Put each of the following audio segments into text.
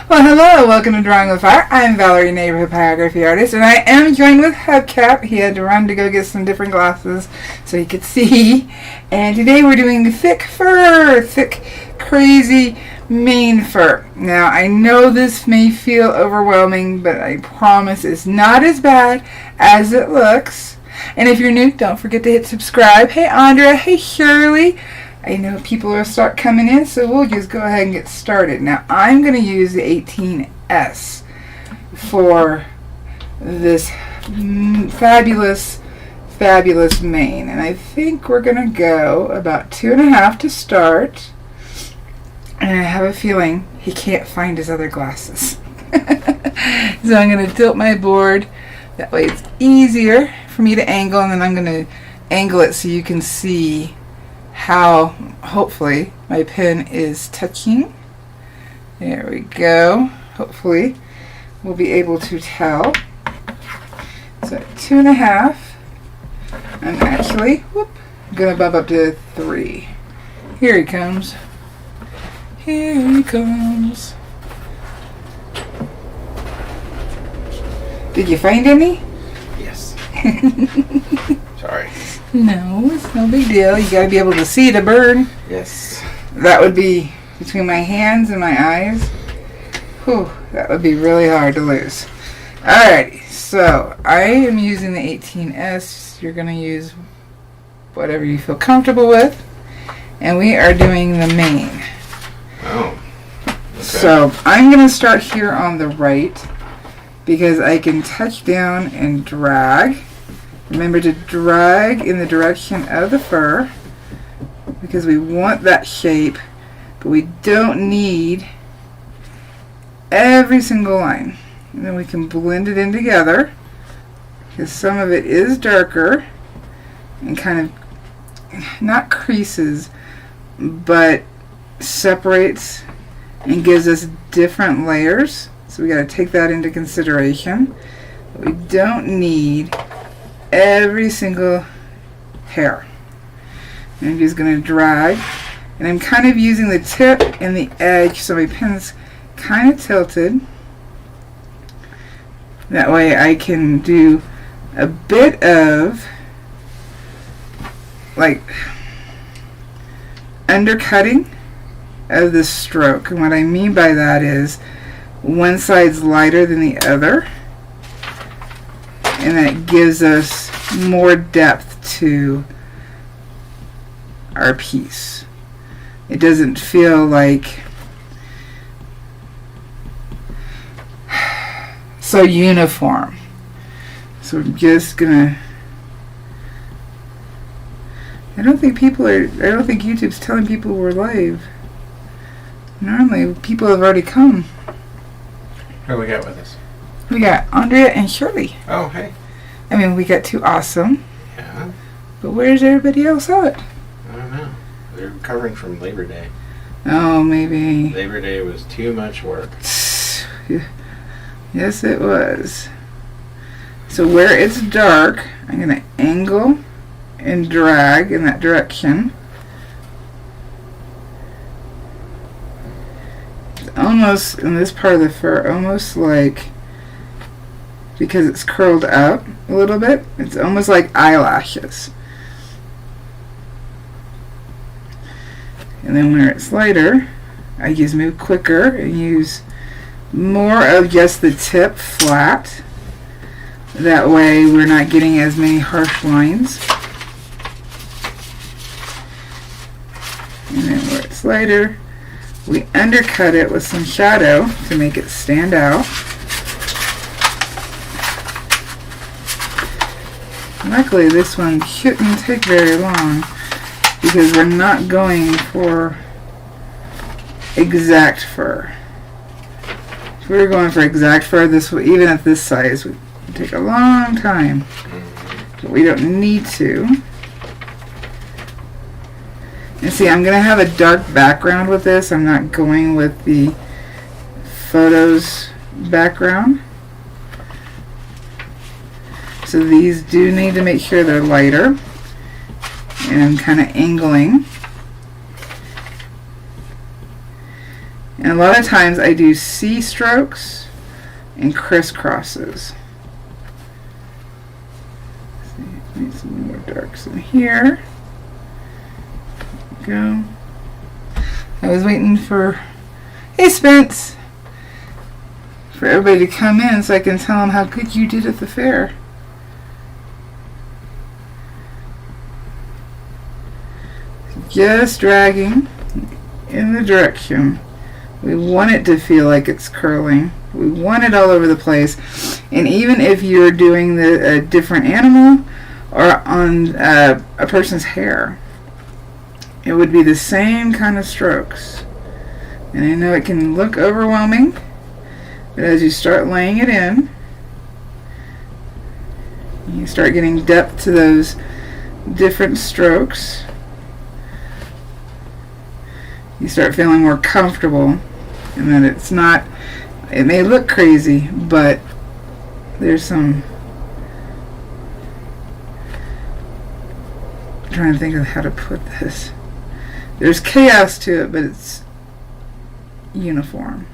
Well, hello, welcome to Drawing with Fire. I'm Valarie, neighborhood pyrography artist, and I am joined with Hubcap. He had to run to go get some different glasses so he could see. And today we're doing thick fur, thick, crazy mane fur. Now, I know this may feel overwhelming, but I promise it's not as bad as it looks. And if you're new, don't forget to hit subscribe. Hey, Andrea. Hey, Shirley. I know people will start coming in, so we'll just go ahead and get started. Now, I'm going to use the 18S for this fabulous, fabulous mane. And I think we're going to go about 2.5 to start. And I have a feeling he can't find his other glasses. So I'm going to tilt my board. That way it's easier for me to angle, and then I'm going to angle it so you can see how hopefully my pen is touching. There we go. Hopefully we'll be able to tell. So 2.5. I'm actually gonna bump up to 3. Here he comes. Here he comes. Did you find any? Yes. Sorry. No, it's no big deal. You gotta be able to see to burn. Yes. That would be between my hands and my eyes. Whew, that would be really hard to lose. Alrighty, so I am using the 18S. You're gonna use whatever you feel comfortable with. And we are doing the mane. Oh. Okay. So I'm gonna start here on the right because I can touch down and drag. Remember to drag in the direction of the fur because we want that shape, but we don't need every single line. And then we can blend it in together because some of it is darker and kind of not creases, but separates and gives us different layers. So we got to take that into consideration. But we don't need every single hair. And I'm just going to drag, and I'm kind of using the tip and the edge so my pen's kind of tilted. That way I can do a bit of like undercutting of the stroke. And what I mean by that is one side's lighter than the other, and that gives us more depth to our piece. It doesn't feel like so uniform. So I'm just gonna, I don't think YouTube's telling people we're live. Normally people have already come. Who we got with us? We got Andrea and Shirley. Oh, hey. I mean, we got two awesome. Yeah. But where's everybody else at? I don't know. They're recovering from Labor Day. Oh, maybe. Labor Day was too much work. Yes, it was. So where it's dark, I'm going to angle and drag in that direction. It's almost, in this part of the fur, almost like, because it's curled up a little bit, it's almost like eyelashes. And then where it's lighter, I just move quicker and use more of just the tip flat. That way we're not getting as many harsh lines. And then where it's lighter, we undercut it with some shadow to make it stand out. Luckily this one shouldn't take very long because we're not going for exact fur. If we were going for exact fur, this would, even at this size, would take a long time. But we don't need to. And see, I'm going to have a dark background with this. I'm not going with the photos background. So these do need to make sure they're lighter. And I'm kind of angling. And a lot of times I do C strokes and crisscrosses. Need some more darks in here. Go. I was waiting for, hey Spence, for everybody to come in so I can tell them how good you did at the fair. Just dragging in the direction. We want it to feel like it's curling. We want it all over the place. And even if you're doing a different animal or on a person's hair, it would be the same kind of strokes. And I know it can look overwhelming, but as you start laying it in, you start getting depth to those different strokes. You start feeling more comfortable, and that it's not, it may look crazy, but there's some, I'm trying to think of how to put this. There's chaos to it, but it's uniform.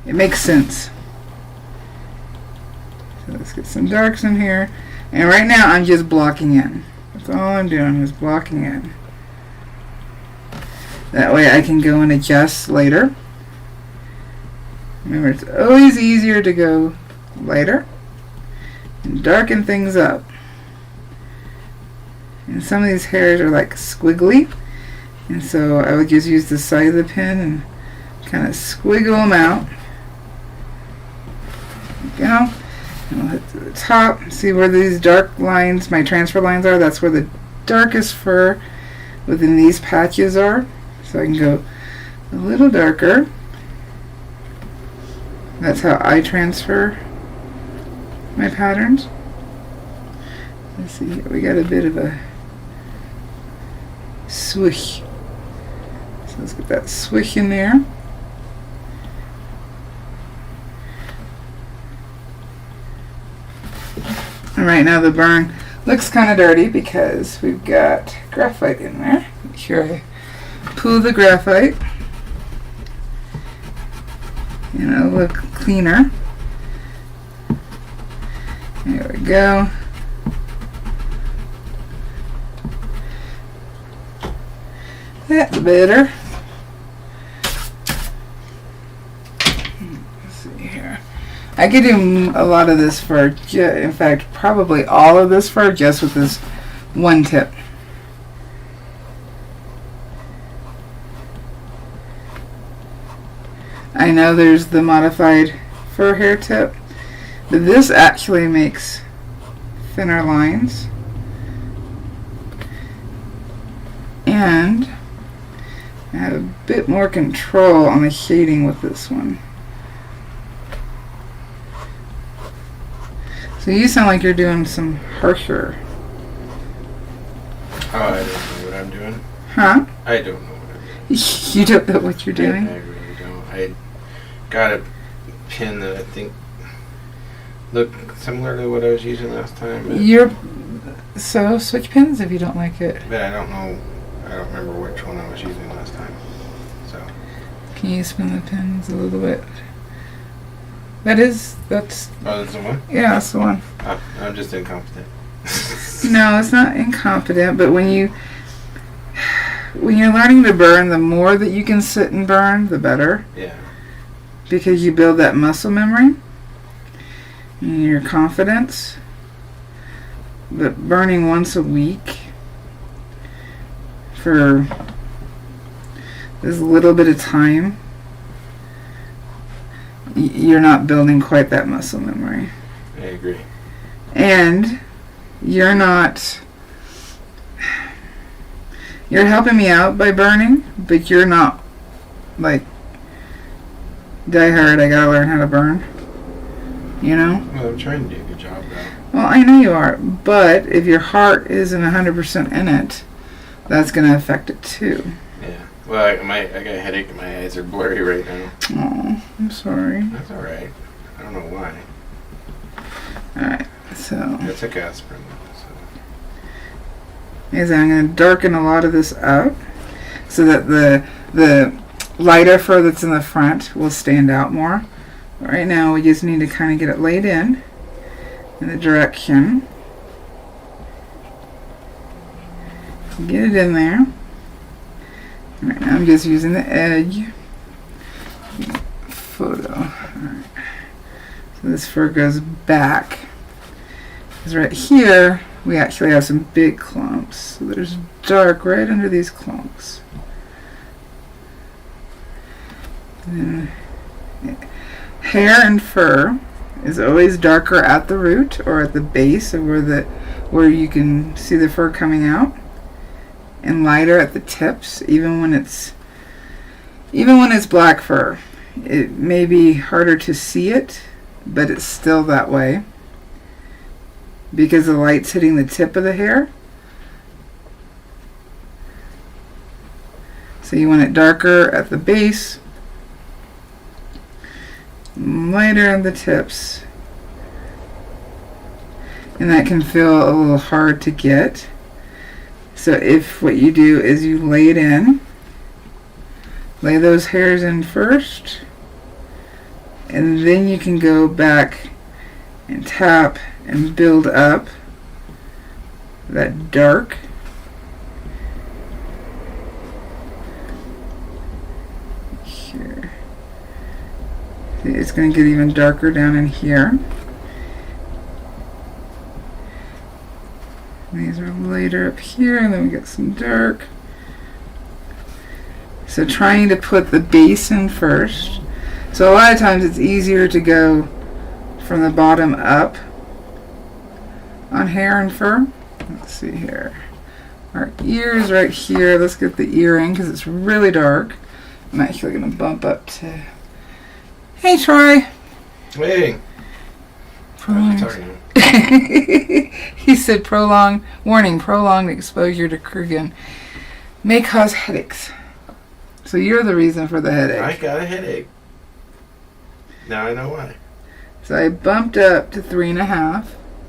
It makes sense. So let's get some darks in here. And right now I'm just blocking in. That's all I'm doing is blocking in. That way I can go and adjust later. Remember, it's always easier to go lighter and darken things up. And some of these hairs are like squiggly, and so I would just use the side of the pen and kind of squiggle them out. There you go. And I'll hit to the top. See where these dark lines, my transfer lines are? That's where the darkest fur within these patches are. So I can go a little darker. That's how I transfer my patterns. Let's see, we got a bit of a swish. So let's get that swish in there. And right now the burn looks kind of dirty because we've got graphite in there. Make sure I pull the graphite, and it'll look cleaner. There we go. That's better. Let's see here. I could do a lot of this fur, in fact, probably all of this fur just with this one tip. I know there's the modified fur hair tip, but this actually makes thinner lines. And I have a bit more control on the shading with this one. So you sound like you're doing some harsher. Oh, I don't know what I'm doing. Huh? I don't know what I'm doing. You don't know what you're doing? I really don't. I got a pin that I think looked similar to what I was using last time. So switch pins if you don't like it. But I don't know. I don't remember which one I was using last time. So. Can you spin the pins a little bit? That's. Oh, that's the one? Yeah, that's the one. Oh, I'm just incompetent. No, it's not incompetent, but when you're learning to burn, the more that you can sit and burn, the better. Yeah. Because you build that muscle memory and your confidence. But burning once a week for this little bit of time, you're not building quite that muscle memory. I agree. And you're helping me out by burning, but you're not like die hard, I gotta learn how to burn. You know? Well, I'm trying to do a good job though. Well, I know you are, but if your heart isn't 100% in it, that's gonna affect it too. Yeah. Well, I got a headache and my eyes are blurry right now. Oh, I'm sorry. That's alright. I don't know why. Alright, so I took aspirin. I'm going to darken a lot of this up so that the lighter fur that's in the front will stand out more. Right now we just need to kind of get it laid in the direction. Get it in there. Right now I'm just using the edge photo. Alright. So this fur goes back. Because right here we actually have some big clumps. So there's dark right under these clumps. And hair and fur is always darker at the root or at the base of where you can see the fur coming out, and lighter at the tips. Even when it's black fur, it may be harder to see it, but it's still that way because the light's hitting the tip of the hair. So you want it darker at the base, lighter on the tips, and that can feel a little hard to get. So if what you do is you lay it in, lay those hairs in first, and then you can go back and tap and build up that dark. Here. See, it's going to get even darker down in here. These are lighter up here, and then we get some dark. So trying to put the base in first. So a lot of times it's easier to go from the bottom up on hair and fur. Let's see here. Our ears right here. Let's get the ear in because it's really dark. I'm actually going to bump up to... Hey, Troy. Hey. He said prolonged exposure to Krugen may cause headaches. So you're the reason for the headache. I got a headache. Now I know why. So I bumped up to 3.5.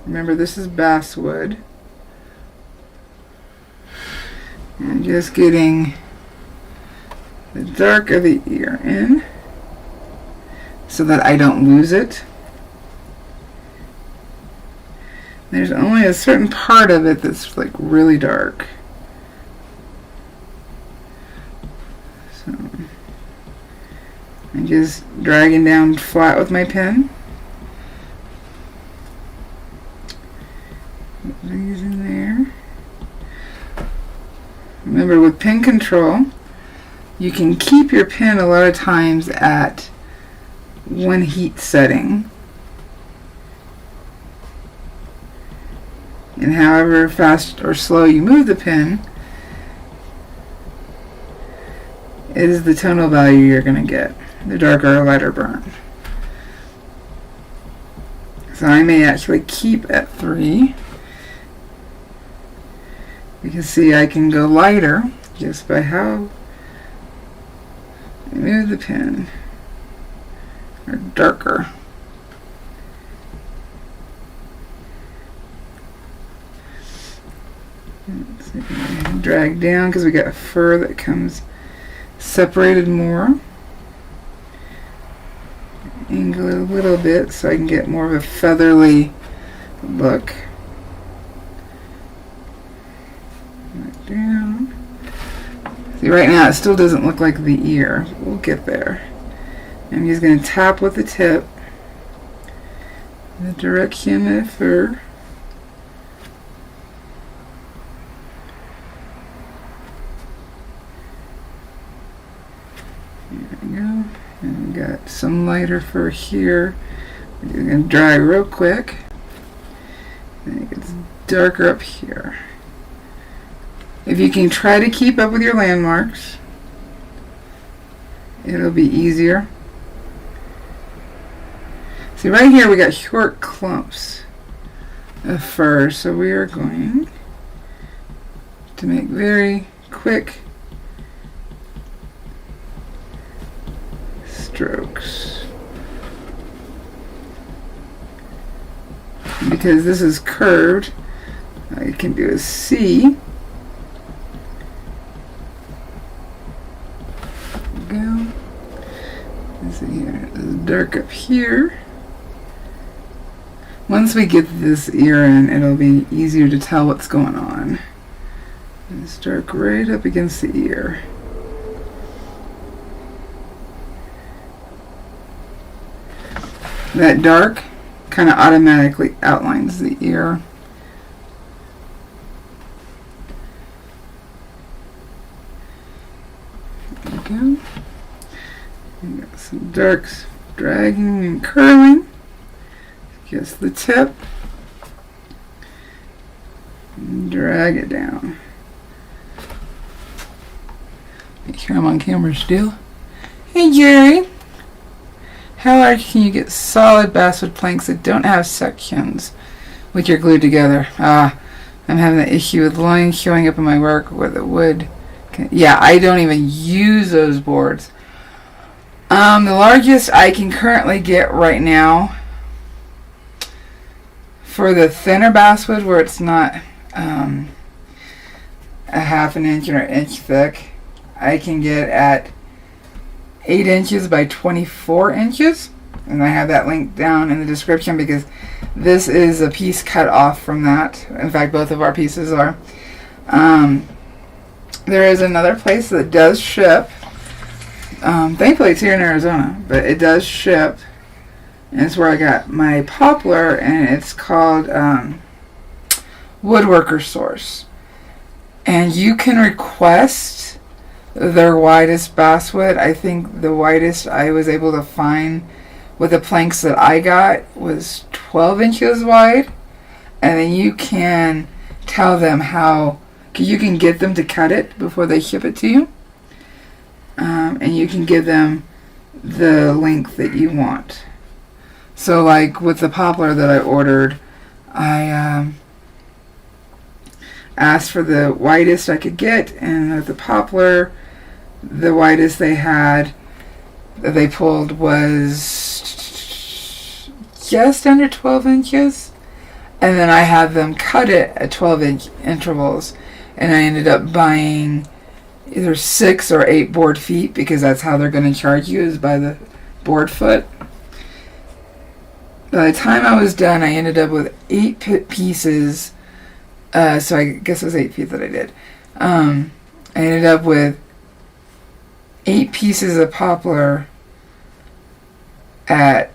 Remember, this is basswood. And just getting the dark of the ear in so that I don't lose it. There's only a certain part of it that's like really dark. So I'm just dragging down flat with my pen. Put these in there. Remember, with pen control, you can keep your pen a lot of times at one heat setting. And however fast or slow you move the pen is the tonal value you're going to get, the darker or lighter burn. So I may actually keep at 3. You can see I can go lighter just by how I move the pen, or darker. Let's see, drag down because we got fur that comes separated more. Angle it a little bit so I can get more of a featherly look. Right down. See, right now it still doesn't look like the ear. We'll get there. I'm just going to tap with the tip in the direction of the fur. There we go. And we got some lighter fur here. We're going to dry real quick. And it gets darker up here. If you can try to keep up with your landmarks, it'll be easier. See, right here we got short clumps of fur, so we are going to make very quick strokes. Because this is curved, all you can do is see. Go. dark up here. Once we get this ear in, it'll be easier to tell what's going on. It's dark right up against the ear. That dark kind of automatically outlines the ear. There we go. We got some darks dragging and curling. Just the tip. And drag it down. Make sure I'm on camera still. Hey Jerry! How hard can you get solid basswood planks that don't have sections which are glued together? I'm having the issue with lines showing up in my work where the wood yeah, I don't even use those boards. The largest I can currently get right now for the thinner basswood where it's not a half an inch or an inch thick, I can get at 8 inches by 24 inches, and I have that link down in the description because this is a piece cut off from that. In fact, both of our pieces are. There is another place that does ship. Thankfully it's here in Arizona, but it does ship, and it's where I got my poplar, and it's called Woodworker Source, and you can request their widest basswood. I think the widest I was able to find with the planks that I got was 12 inches wide, and then you can tell them how you can get them to cut it before they ship it to you, and you can give them the length that you want. So like with the poplar that I ordered, I asked for the widest I could get, and with the poplar, the widest they had that they pulled was just under 12 inches, and then I had them cut it at 12-inch intervals, and I ended up buying either 6 or 8 board feet because that's how they're going to charge you, is by the board foot. By the time I was done, I ended up with 8 pieces, so I guess it was 8 feet that I did. I ended up with 8 pieces of poplar at,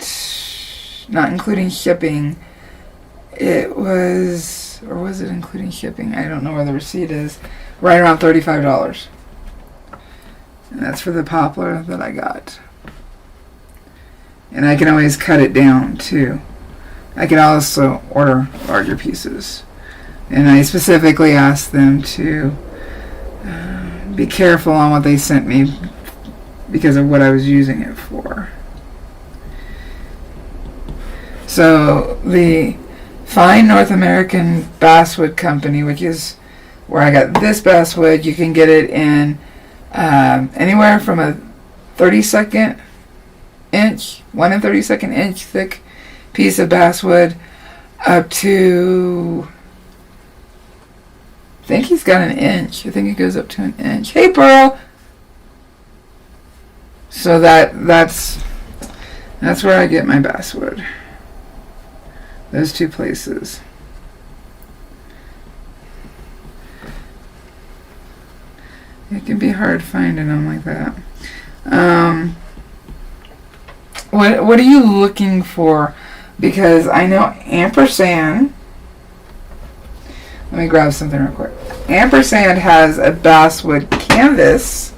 not including shipping, it was, or was it including shipping? I don't know where the receipt is. Right around $35. And that's for the poplar that I got. And I can always cut it down too. I can also order larger pieces. And I specifically asked them to be careful on what they sent me because of what I was using it for. So the Fine North American Basswood Company, which is where I got this basswood, you can get it in anywhere from a 32nd inch, 1 32nd inch thick piece of basswood up to, I think he's got an inch. I think it goes up to an inch. Hey, Pearl! So that's where I get my basswood. Those 2 places. It can be hard finding them like that. What are you looking for? Because I know ampersand. Let me grab something real quick. Ampersand has a basswood canvas.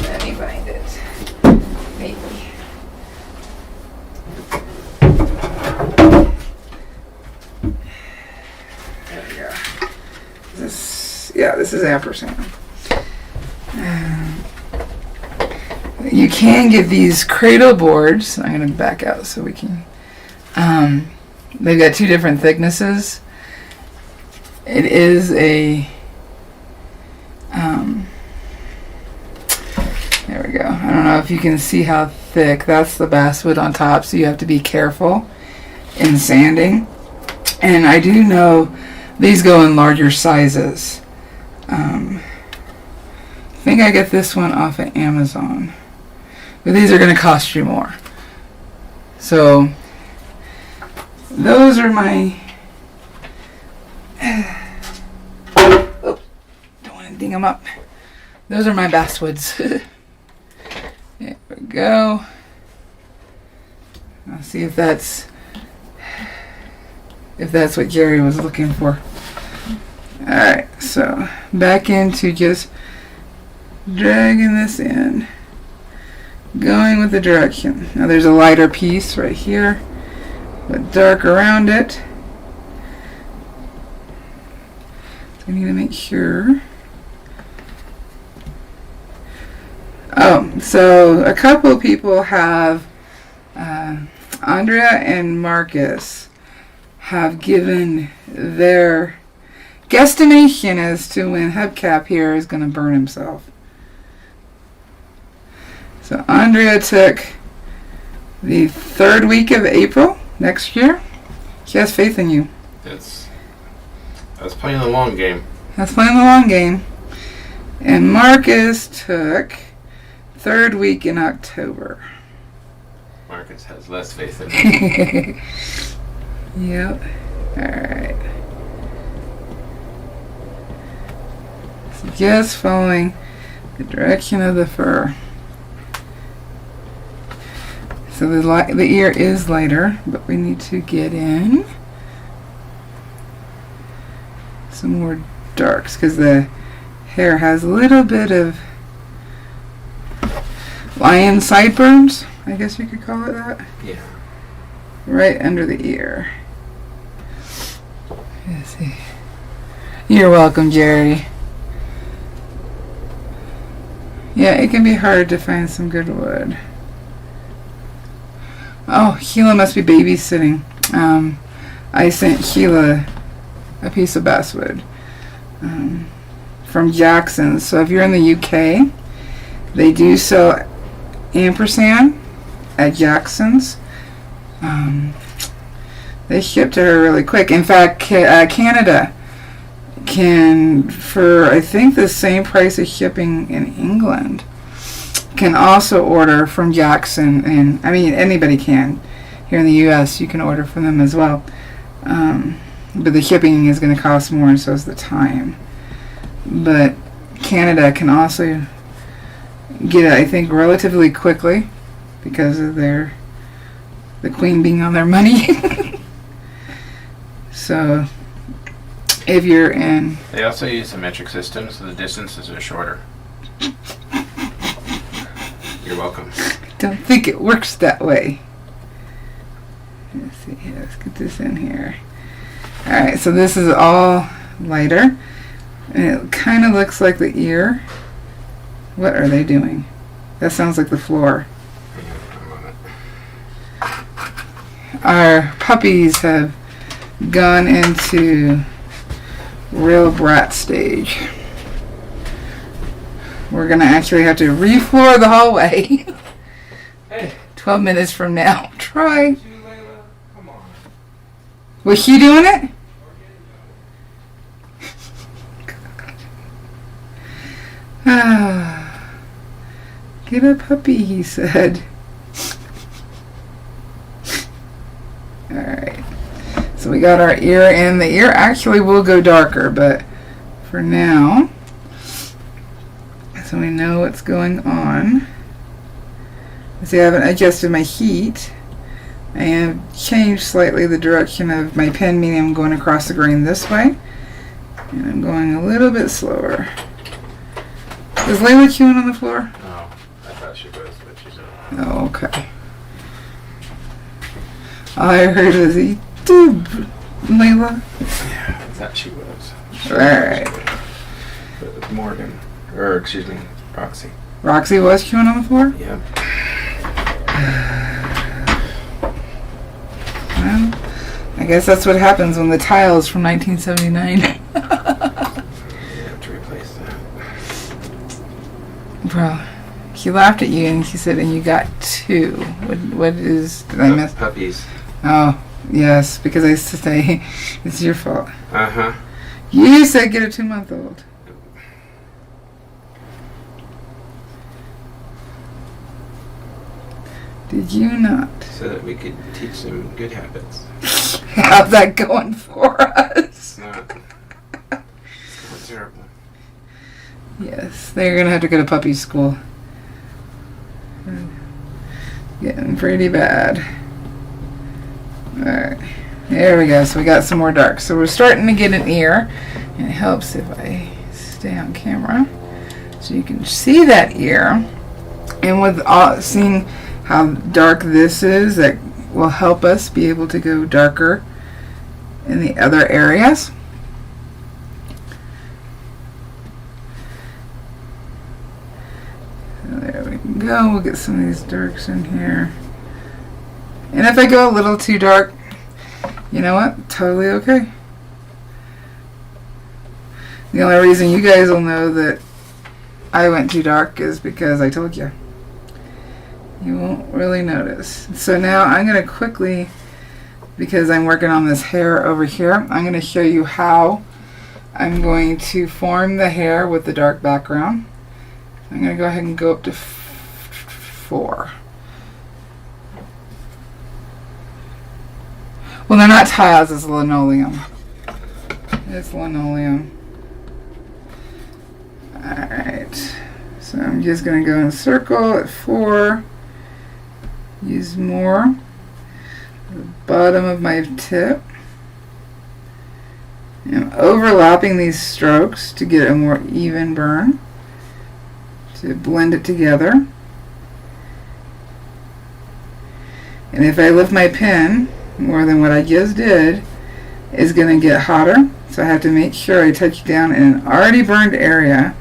Let me find it. Maybe. There we go. This is ampersand. You can get these cradle boards. I'm going to back out so we can. They've got 2 different thicknesses. It is a. There we go. I don't know if you can see how thick. That's the basswood on top, so you have to be careful in sanding. And I do know These go in larger sizes. I think I get this one off of Amazon. But these are going to cost you more. So, those are my... Oh, don't want to ding them up. Those are my basswoods. There we go. I'll see if that's what Jerry was looking for. Alright, so back into just dragging this in. Going with the direction. Now there's a lighter piece right here, but dark around it. So I need to make sure. Oh, so a couple of people have, Andrea and Marcus have given their guesstimation as to when Hubcap here is going to burn himself. So Andrea took the 3rd week of April next year. She has faith in you. That's playing the long game. That's playing the long game. And Marcus took 3rd week in October. Marcus has less faith in me. Yep. Alright. So just following the direction of the fur. So the ear is lighter, but we need to get in some more darks because the hair has a little bit of lion sideburns, I guess you could call it that. Yeah. Right under the ear. Let's see. You're welcome, Jerry. Yeah, it can be hard to find some good wood. Oh, Sheila must be babysitting. I sent Sheila a piece of basswood from Jackson's. So if you're in the UK, they do sell ampersand at Jackson's. They ship to her really quick. In fact, Canada can, for I think the same price as shipping in England, can also order from Jackson. And I mean, anybody can. Here in the US, you can order from them as well. But the shipping is going to cost more, and so is the time. But Canada can also get it, I think, relatively quickly because of the Queen being on their money. So if you're in... They also use the metric system, so the distances are shorter. You're welcome. Don't think it works that way. Let's see here. Let's get this in here. Alright, so this is all lighter. And it kind of looks like the ear. What are they doing? That sounds like the floor. Our puppies have gone into real brat stage. We're going to actually have to refloor the hallway. Hey. 12 minutes from now. Try. Come on. Was she doing it? Get a puppy, he said. Alright. So we got our ear in. The ear actually will go darker, but for now, so we know what's going on. See, I haven't adjusted my heat. I have changed slightly the direction of my pen, meaning I'm going across the grain this way. And I'm going a little bit slower. Is Layla chewing on the floor? No, I thought she was, but she's not. Oh, okay. All I heard was, eat tube, Layla. Yeah, I thought she was. Alright. But it was Morgan. Or, excuse me, Roxy. Roxy was chewing on the floor? Yep. Well, I guess that's what happens when the tile's from 1979. You have to replace that. Bro, she laughed at you and she said, and you got 2. What is, did I miss? Puppies. Oh, yes, because I used to say, it's your fault. Uh-huh. You said get a 2-month-old. Did you not? So that we could teach them good habits. How's that going for us? It's not terrible. Yes, they're going to have to go to puppy school. Getting pretty bad. Alright, there we go. So we got some more dark. So we're starting to get an ear. And it helps if I stay on camera so you can see that ear. And with seeing how dark this is, that will help us be able to go darker in the other areas. There we go. We'll get some of these darks in here. And if I go a little too dark, you know what? Totally okay. The only reason you guys will know that I went too dark is because I told you. You won't really notice. So now I'm going to quickly, because I'm working on this hair over here, I'm going to show you how I'm going to form the hair with the dark background. I'm going to go ahead and go up to 4. Well, they're not tiles, it's linoleum. It's linoleum. Alright, so I'm just going to go in a circle at 4. Use more. The bottom of my tip. I'm overlapping these strokes to get a more even burn, to blend it together. And if I lift my pen more than what I just did, it's going to get hotter. So I have to make sure I touch down in an already burned area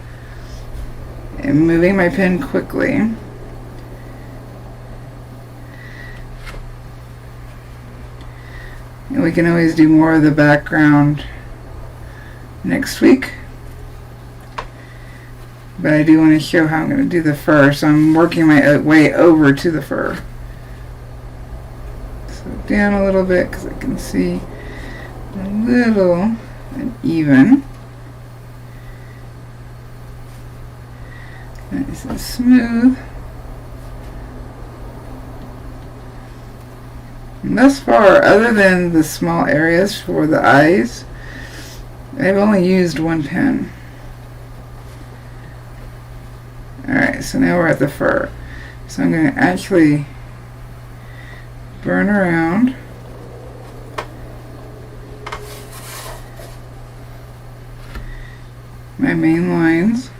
and moving my pen quickly. And we can always do more of the background next week. But I do want to show how I'm going to do the fur. So I'm working my way over to the fur. So down a little bit because I can see a little uneven. Nice and smooth. And thus far, other than the small areas for the eyes, I've only used one pen. Alright, so now we're at the fur. So I'm going to actually burn around. My main lines.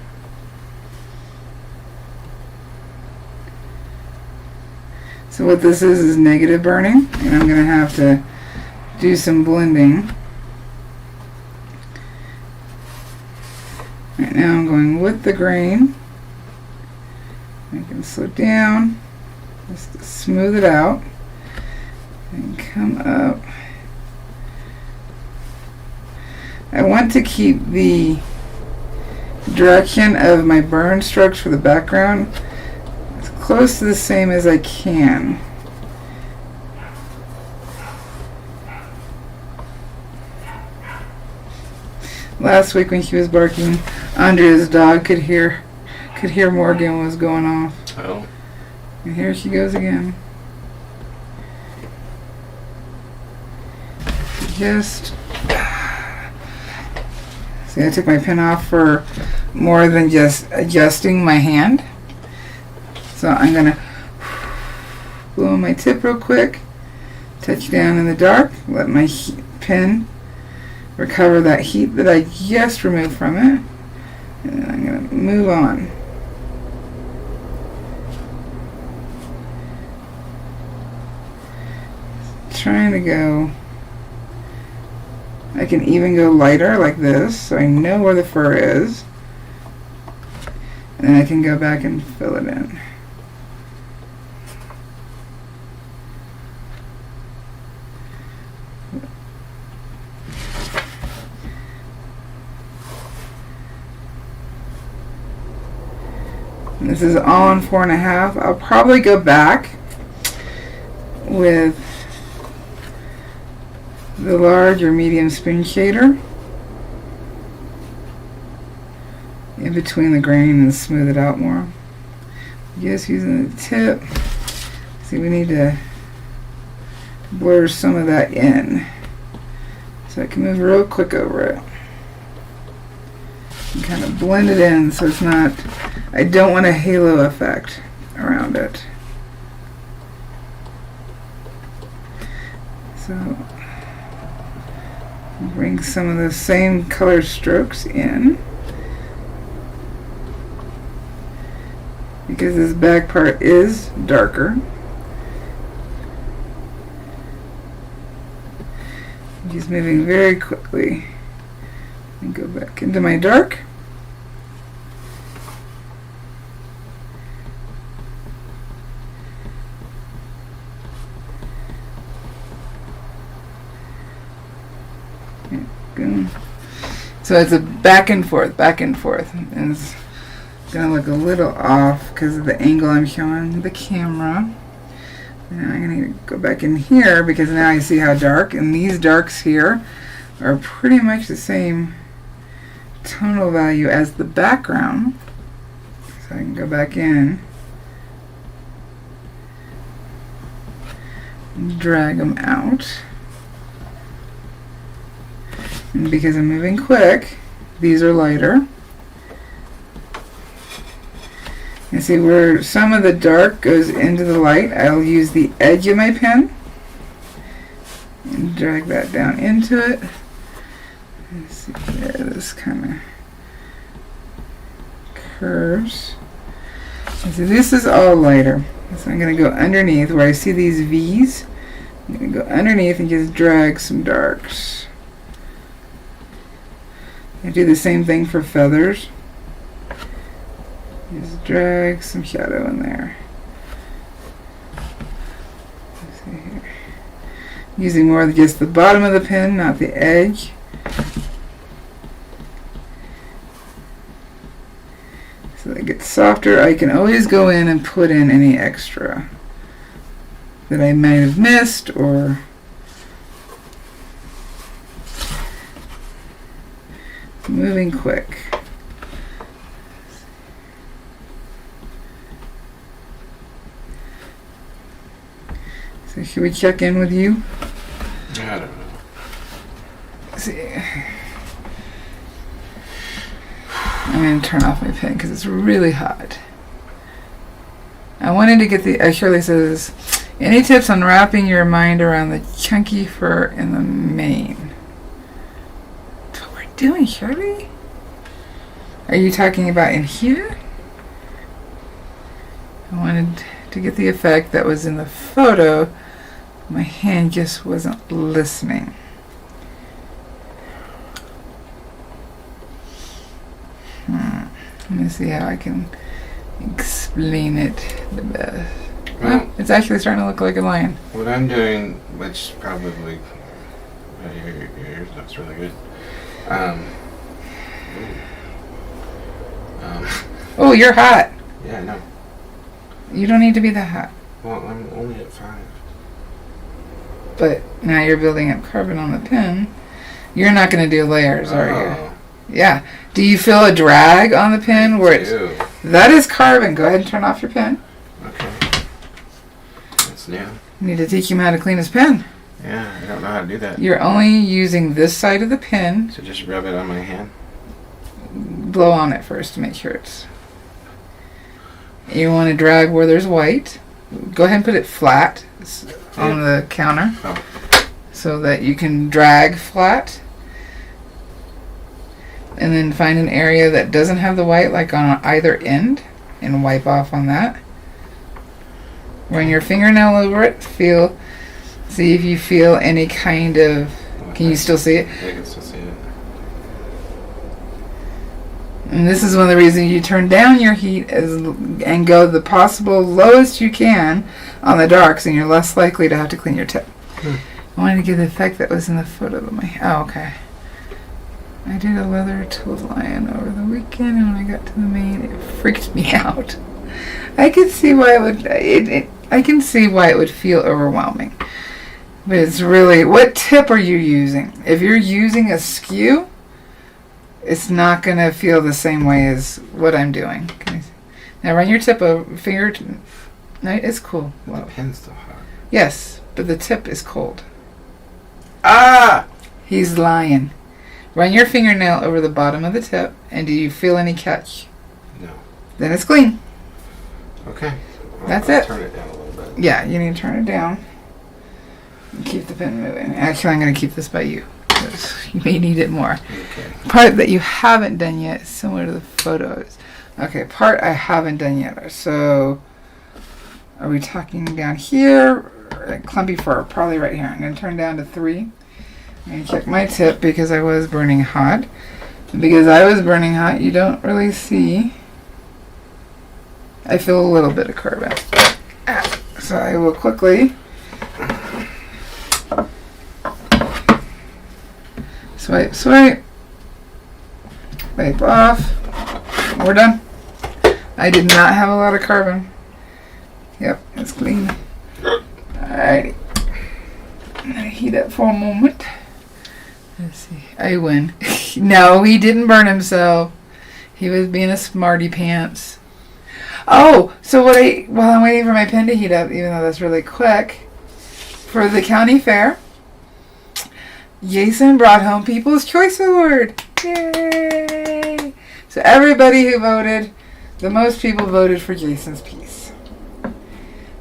So what this is negative burning, and I'm going to have to do some blending. Right now I'm going with the grain. I can slow down just to smooth it out and come up. I want to keep the direction of my burn strokes for the background as close to the same as I can. Last week when she was barking, Andrea's dog could hear Morgan was going off. Oh. And here she goes again. Just see, I took my pen off for more than just adjusting my hand. So I'm gonna blow my tip real quick, touch down in the dark, let my pen recover that heat that I just removed from it, and then I'm gonna move on. Trying to go, I can even go lighter like this so I know where the fur is, and then I can go back and fill it in. This is all in 4.5. I'll probably go back with the large or medium spoon shader in between the grain and smooth it out more. Just using the tip. See, we need to blur some of that in so I can move real quick over it and kind of blend it in so it's not, I don't want a halo effect around it. So bring some of the same color strokes in because this back part is darker. Just moving very quickly and go back into my dark. So it's a back and forth, and it's gonna look a little off because of the angle I'm showing the camera. And I'm gonna need to go back in here because now I see how dark, and these darks here are pretty much the same tonal value as the background. So I can go back in and drag them out. And because I'm moving quick, these are lighter. You see where some of the dark goes into the light, I'll use the edge of my pen and drag that down into it. Let's see there, this kind of curves. And so this is all lighter. So I'm going to go underneath where I see these V's. I'm going to go underneath and just drag some darks. I do the same thing for feathers. Just drag some shadow in there. Let's see here. Using more of just the bottom of the pen, not the edge. So that it gets softer. I can always go in and put in any extra that I might have missed or moving quick. So should we check in with you? I don't know. Let's see. I'm going to turn off my pen because it's really hot. I wanted to get the, Shirley says, any tips on wrapping your mind around the chunky fur in the mane? That's what we're doing, Shirley. Are you talking about in here? I wanted to get the effect that was in the photo. My hand just wasn't listening. Let me see how I can explain it the best. Well, it's actually starting to look like a lion. What I'm doing, which probably yours looks really good. Oh, you're hot. Yeah, I know. You don't need to be that hot. Well, I'm only at 5. But now you're building up carbon on the pen. You're not going to do layers, are you? Yeah. Do you feel a drag on the pen? Where it's, that is carbon. Go ahead and turn off your pen. Okay. That's new. You need to teach him how to clean his pen. Yeah, I don't know how to do that. You're only using this side of the pen. So just rub it on my hand? Blow on it first to make sure it's... You want to drag where there's white. Go ahead and put it flat on the counter so that you can drag flat. And then find an area that doesn't have the white, like on either end, and wipe off on that. Run your fingernail over it. See if you feel any kind of... Can you still see it? I can still see it. And this is one of the reasons you turn down your heat and go the possible lowest you can on the darks, and you're less likely to have to clean your tip. I wanted to get the effect that was in the photo of my... Oh, okay. I did a leather tooled lion over the weekend, and when I got to the mane, it freaked me out. I could see why it would... I can see why it would feel overwhelming. But it's really... What tip are you using? If you're using a skew... it's not going to feel the same way as what I'm doing. Now run your tip over finger. No, it's cool. The pin's still hot. Yes, but the tip is cold. Ah! He's lying. Run your fingernail over the bottom of the tip, and do you feel any catch? No. Then it's clean. Okay. That's I'll it. Turn it down a little bit. Yeah, you need to turn it down. And keep the pin moving. Actually, I'm going to keep this by you, because you may need it more. Okay. Part that you haven't done yet is similar to the photos. Okay, part I haven't done yet. So, are we talking down here? Like clumpy fur, probably right here. I'm going to turn down to 3. I'm going to check my tip because I was burning hot. And because I was burning hot, you don't really see. I feel a little bit of carbon. So I will quickly swipe, wipe off. We're done. I did not have a lot of carbon. Yep, it's clean. Alrighty. I'm gonna heat up for a moment. Let's see. I win. No, he didn't burn himself. He was being a smarty pants. Oh, so while I'm waiting for my pen to heat up, even though that's really quick, for the county fair, Jason brought home People's Choice Award. Yay! So everybody who voted, the most people voted for Jason's piece.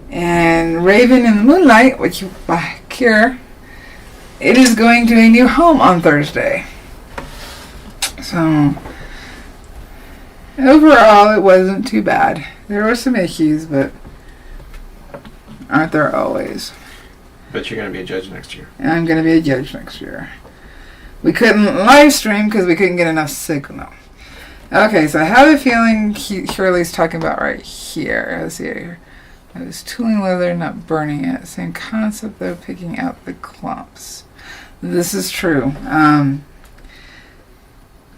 And Raven in the Moonlight, which you back here, it is going to a new home on Thursday. So overall, it wasn't too bad. There were some issues, but aren't there always? But you're going to be a judge next year. And I'm going to be a judge next year. We couldn't live stream because we couldn't get enough signal. Okay, so I have a feeling Shirley's talking about right here. Let's see here. I was tooling leather, not burning it. Same concept though, picking out the clumps. This is true.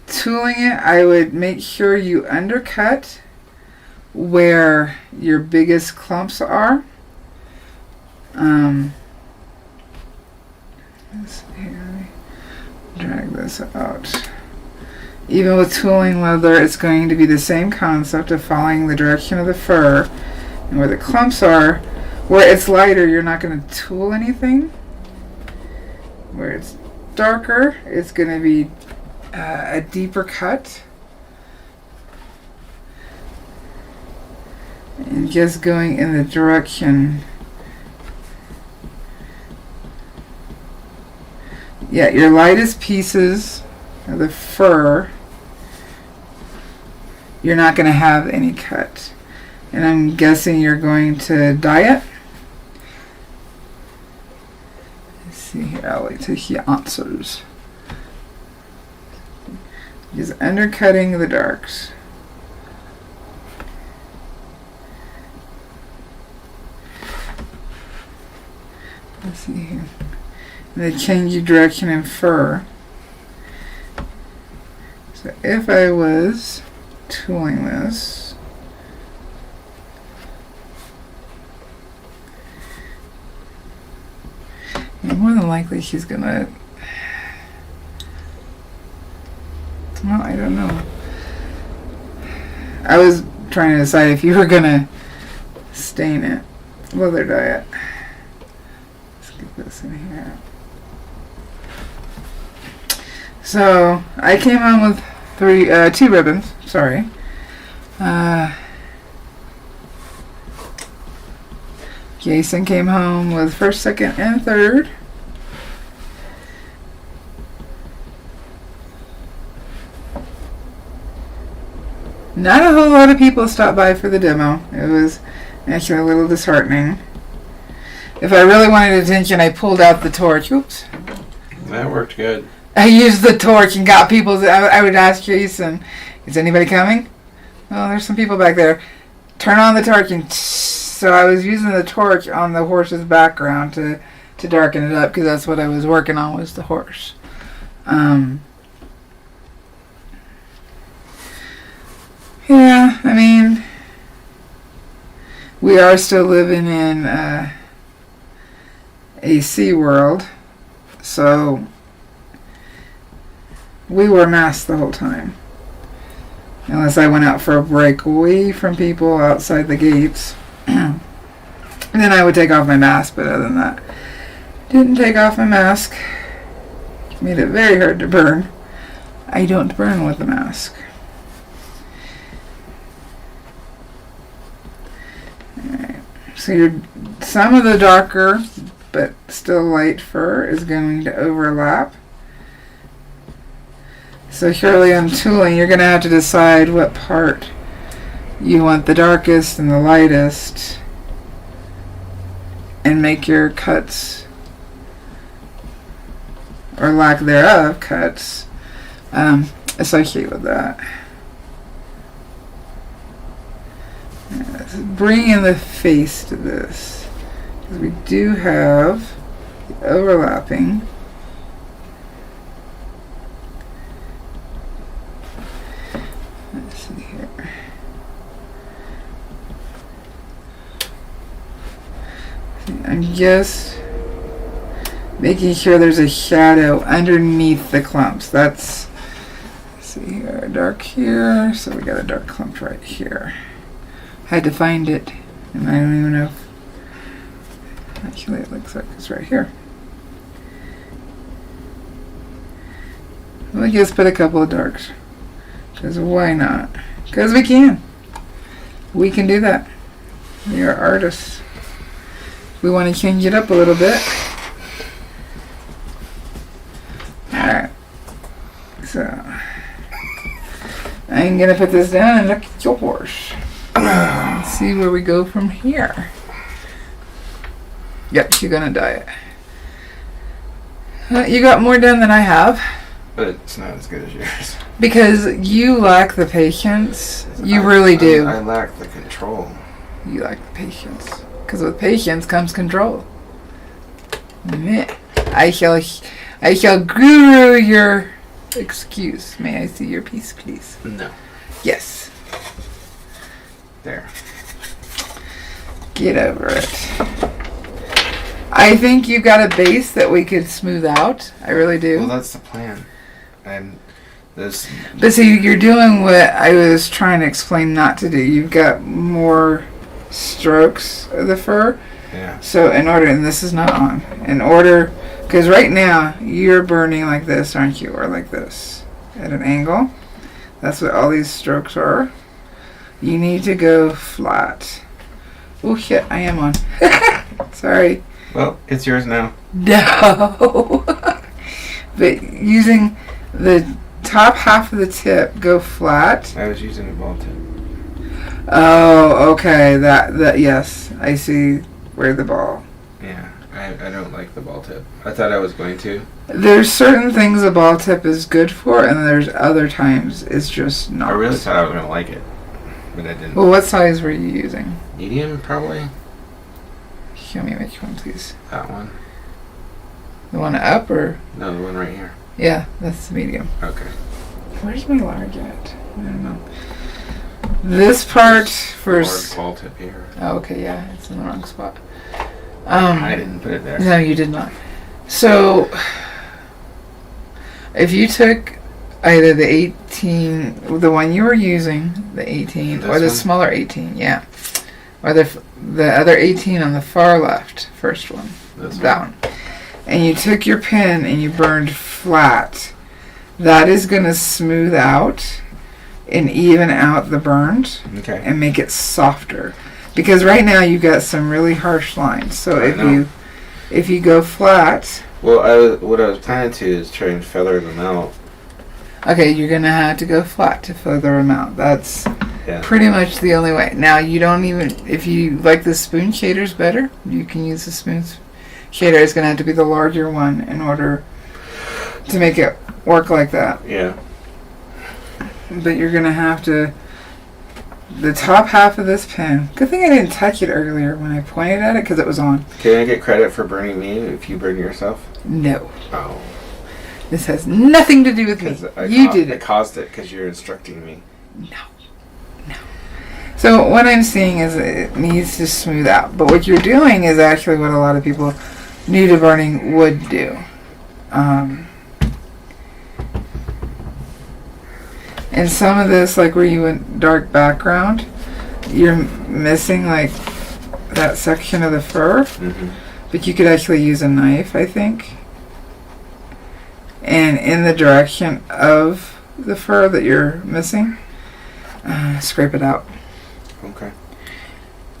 Tooling it, I would make sure you undercut where your biggest clumps are. Let's see here. Drag this out. Even with tooling leather, it's going to be the same concept of following the direction of the fur. And where the clumps are, where it's lighter, you're not going to tool anything. Where it's darker, it's going to be a deeper cut. And just going in the direction. Yeah, your lightest pieces of the fur, you're not going to have any cut. And I'm guessing you're going to dye it. Let's see here. I'll wait till he answers. He's undercutting the darks. Let's see here. And they change your direction in fur. So if I was tooling this, more than likely she's gonna, well, I don't know. I was trying to decide if you were gonna stain it, leather dye it. Let's get this in here. So I came home with 2 ribbons, sorry. Jason came home with 1st, 2nd, and 3rd. Not a whole lot of people stopped by for the demo. It was actually a little disheartening. If I really wanted attention, I pulled out the torch. Oops. That worked good. I used the torch and got people. I would ask Jason, is anybody coming? Oh, there's some people back there. Turn on the torch. And so I was using the torch on the horse's background to darken it up because that's what I was working on, was the horse. Yeah, I mean, we are still living in a sea world, so We wore masks the whole time. Unless I went out for a break away from people outside the gates. And then I would take off my mask, but other than that, didn't take off my mask. Made it very hard to burn. I don't burn with the mask. Alright. So some of the darker but still light fur is going to overlap. So surely on tooling you're going to have to decide what part you want the darkest and the lightest and make your cuts or lack thereof cuts associate with that. Let's bring in the face to this because we do have the overlapping. Let's see here. I'm just making sure there's a shadow underneath the clumps. That's, let's see here, dark here, so we got a dark clump right here. Had to find it, and I don't even know if, actually it looks like it's right here. We'll just put a couple of darks, because why not? Because we can. We can do that. We are artists. We want to change it up a little bit. Alright, so I'm going to put this down and look at yours. Let's see where we go from here. Yep, you're going to dye it. You got more done than I have. But it's not as good as yours. Because you lack the patience. You really do. I lack the control. You lack the patience. Because with patience comes control. Meh. I shall guru your excuse. May I see your piece, please? No. Yes. There. Get over it. I think you've got a base that we could smooth out. I really do. Well, that's the plan. And this. But see, you're doing what I was trying to explain not to do. You've got more strokes of the fur. Yeah. So in order, and this is not on, in order, because right now you're burning like this, aren't you? Or like this, at an angle. That's what all these strokes are. You need to go flat. Oh shit, I am on. Sorry. Well, it's yours now. No. But using the top half of the tip, go flat. I was using a ball tip. Oh, okay. That yes, I see where the ball. Yeah, I don't like the ball tip. I thought I was going to. There's certain things a ball tip is good for, and there's other times it's just not. I really thought I was going to like it, but I didn't. Well, what size were you using? Medium, probably. Show me which one, please. That one. The one up, or? No, the one right here. Yeah, that's the medium. Okay. Where's my large at? I don't know. This part for. Large ball tip here. Oh, okay, yeah, it's in the wrong spot. I didn't put it there. No, you did not. So, if you took either the 18, the one you were using, the 18, or the smaller 18, yeah, or the other 18 on the far left, first one, that one, and you took your pin and you burned flat, that is going to smooth out and even out the burns and make it softer. Because right now you've got some really harsh lines. So if you go flat. Well, what I was planning to is try and feather them out. Okay, you're gonna have to go flat to feather them out. That's pretty much the only way. Now you don't even, if you like the spoon shaders better, you can use the spoon shader. It's gonna have to be the larger one in order to make it work like that. Yeah. But you're gonna have to. The top half of this pin. Good thing I didn't touch it earlier when I pointed at it because it was on. Can I get credit for burning me if you burn yourself? No. Oh. This has nothing to do with me. You did it. I caused it because you're instructing me. No. So what I'm seeing is it needs to smooth out. But what you're doing is actually what a lot of people new to burning would do. And some of this, like where you went dark background, you're missing like that section of the fur. Mm-hmm. But you could actually use a knife, I think. And in the direction of the fur that you're missing, scrape it out. Okay.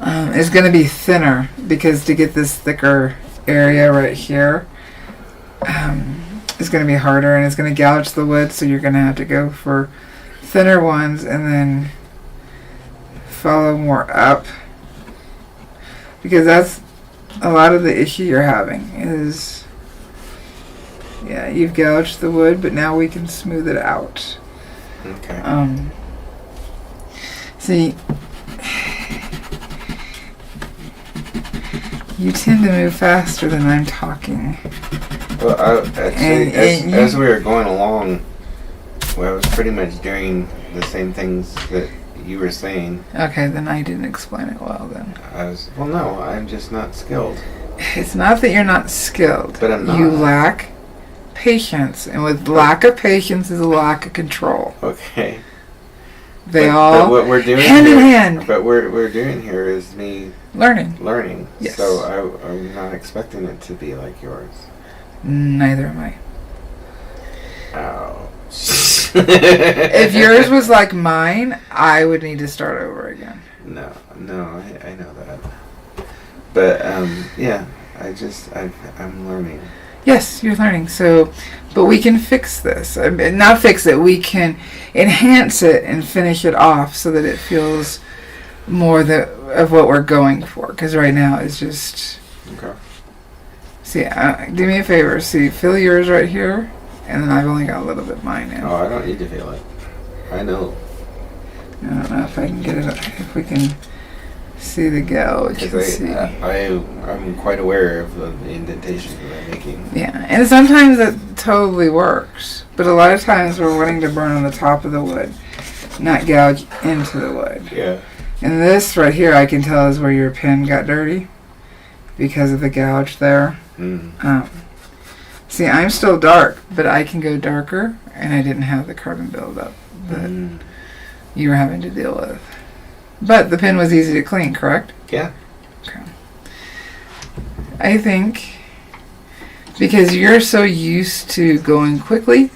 It's going to be thinner because to get this thicker area right here is going to be harder, and it's going to gouge the wood, so you're going to have to go for thinner ones and then follow more up, because that's a lot of the issue you're having is, yeah, you've gouged the wood, but now we can smooth it out. Okay. See, you tend to move faster than I'm talking. Well, as we were going along, I was pretty much doing the same things that you were saying. Okay, then I didn't explain it well then. No, I'm just not skilled. It's not that you're not skilled. But I'm not. You lack patience, and with lack of patience is a lack of control. Okay. But what we're doing hand here, in hand. But we're doing here is me learning. Yes. So I'm not expecting it to be like yours. Neither am I. Ouch. If yours was like mine, I would need to start over again. No, I know that. But yeah, I'm learning. Yes, you're learning. So, but we can fix this. I mean, not fix it. We can enhance it and finish it off so that it feels more of what we're going for. Because right now it's just. Okay. See, do me a favor. See, fill yours right here, and then I've only got a little bit mine in. Oh, I don't need to feel it. I know. I don't know if I can get it. If we can see the gouge. I'm quite aware of the indentations that I'm making. Yeah, and sometimes it totally works, but a lot of times we're wanting to burn on the top of the wood, not gouge into the wood. Yeah. And this right here, I can tell is where your pen got dirty because of the gouge there. Mm. See, I'm still dark, but I can go darker, and I didn't have the carbon buildup that you were having to deal with. But the pen was easy to clean, correct? Yeah. Okay. I think because you're so used to going quickly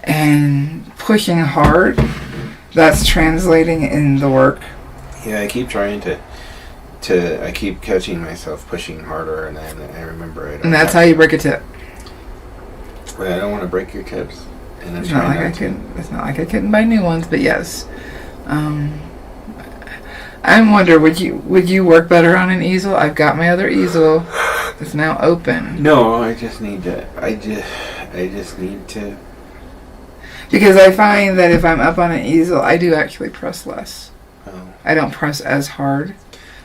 and pushing hard, that's translating in the work. Yeah, I keep trying to I keep catching myself pushing harder, and then I remember it. And that's how you break a tip. I don't want to break your tips. And It's not like I couldn't buy new ones, but yes. I wonder, would you work better on an easel? I've got my other easel. It's now open. No, I just need to. I just need to. Because I find that if I'm up on an easel, I do actually press less. Oh. I don't press as hard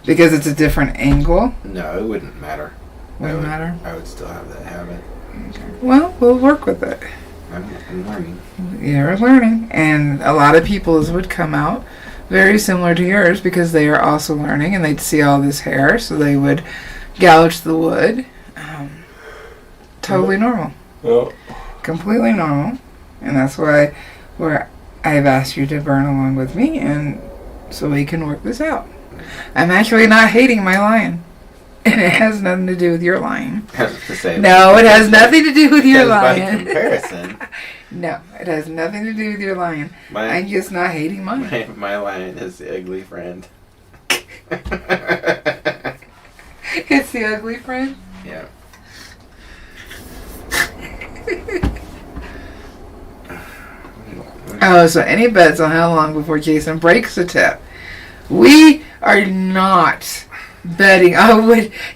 because it's a different angle. No, it wouldn't matter. Wouldn't matter? I would still have that habit. Okay. Well, we'll work with it. I'm learning. You're learning. And a lot of people's would come out very similar to yours because they are also learning, and they'd see all this hair, so they would gouge the wood. Totally normal. Oh. Completely normal. And that's why I've asked you to burn along with me, and so we can work this out. I'm actually not hating my lion. And it has nothing to do with your lion. I was to say, no, it has nothing to do with your by lion. comparison. No, it has nothing to do with your lion. I'm just not hating mine. My lion is the ugly friend. It's the ugly friend? Yeah. Oh, so any bets on how long before Jason breaks the tip? We are not betting.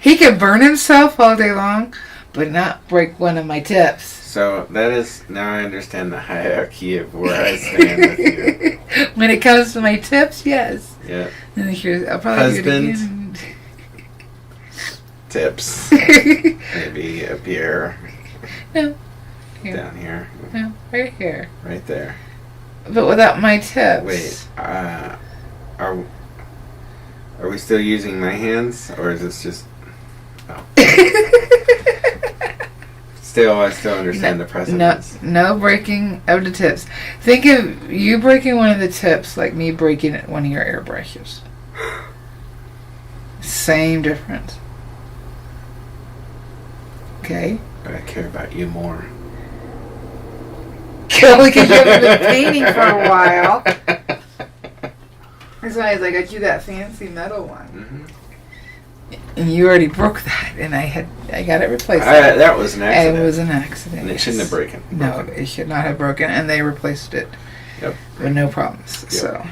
He can burn himself all day long, but not break one of my tips. So that is, now I understand the hierarchy of where I stand with you. When it comes to my tips, yes. Yeah. And I'll probably do it again. Tips. Maybe up here. No. Here. Down here. No, right here. Right there. But without my tips. Wait, are we still using my hands, or is this just... Oh. I still understand the precedence. No breaking of the tips. Think of you breaking one of the tips like me breaking one of your airbrushes. Same difference. Okay? But I care about you more. Because you haven't been painting for a while. That's why I got you that fancy metal one. Mm-hmm. And you already broke that, and I got it replaced. That was an accident. It was an accident. And it shouldn't have broken. No, it should not have broken, and they replaced it. Yep. With no problems. Yep. So,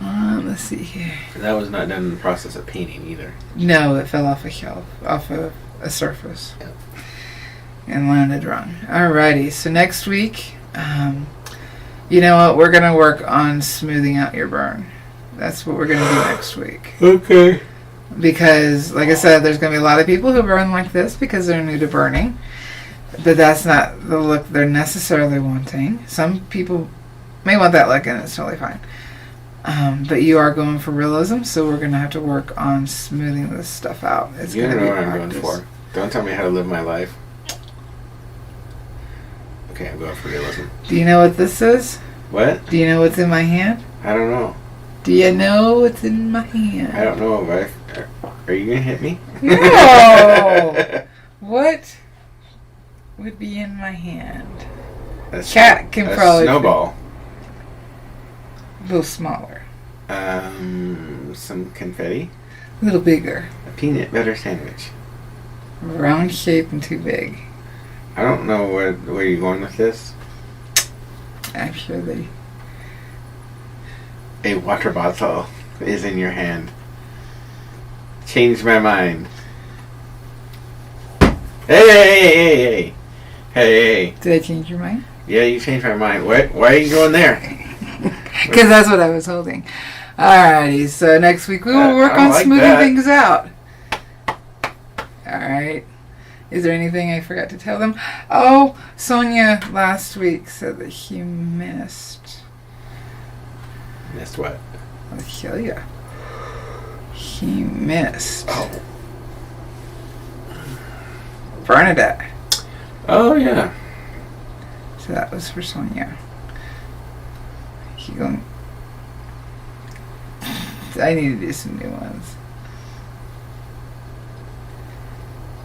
let's see here. And that was not done in the process of painting either. No, it fell off a shelf, off of a surface. Yep. And landed wrong. Alrighty, so next week, you know what? We're going to work on smoothing out your burn. That's what we're going to do next week. Okay. Because, like I said, there's going to be a lot of people who burn like this because they're new to burning. But that's not the look they're necessarily wanting. Some people may want that look, and it's totally fine. But you are going for realism, so we're going to have to work on smoothing this stuff out. It's You going don't to know be what I'm practice. going for. Don't tell me how to live my life. Okay, I'm going for realism. Do you know what this is? What? Do you know what's in my hand? I don't know. Do you know what's in my hand? I don't know, but are you going to hit me? No! What would be in my hand? Cat can a probably... snowball. A little smaller. Some confetti. A little bigger. A peanut butter sandwich. Round shape and too big. I don't know where you're going with this. Actually. A water bottle is in your hand. Changed my mind. Hey. Did I change your mind? Yeah, you changed my mind. Why are you going there? Because that's what I was holding. Alrighty, so next week we will work I on like smoothing that. things out. Alright. Is there anything I forgot to tell them? Oh, Sonia last week said that he missed. Missed what? I'll kill you. He missed Bernadette. Oh, yeah. So that was for Sonia. He going. I need to do some new ones.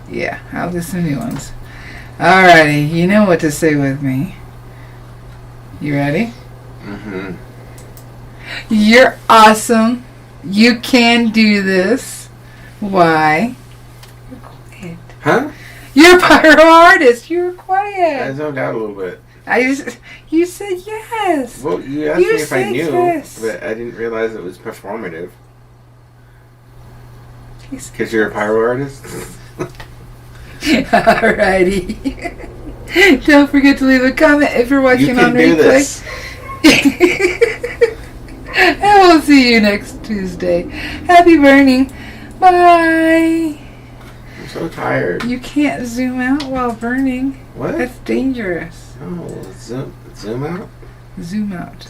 Yeah, I'll do some new ones. Alrighty, you know what to say with me. You ready? Mm-hmm. You're awesome. You can do this. Why? You're quiet. Huh? You're a pyro artist. You're I quiet. zoned out a little bit. You said yes. Well, you asked You me if I said knew, yes. but I didn't realize it was performative. Yes. Because you're a pyro artist? Alrighty. Don't forget to leave a comment if you're watching You on can do replay. this. And we'll see you next Tuesday. Happy burning. Bye. I'm so tired. You can't zoom out while burning. What? That's dangerous. Oh, zoom out? Zoom out.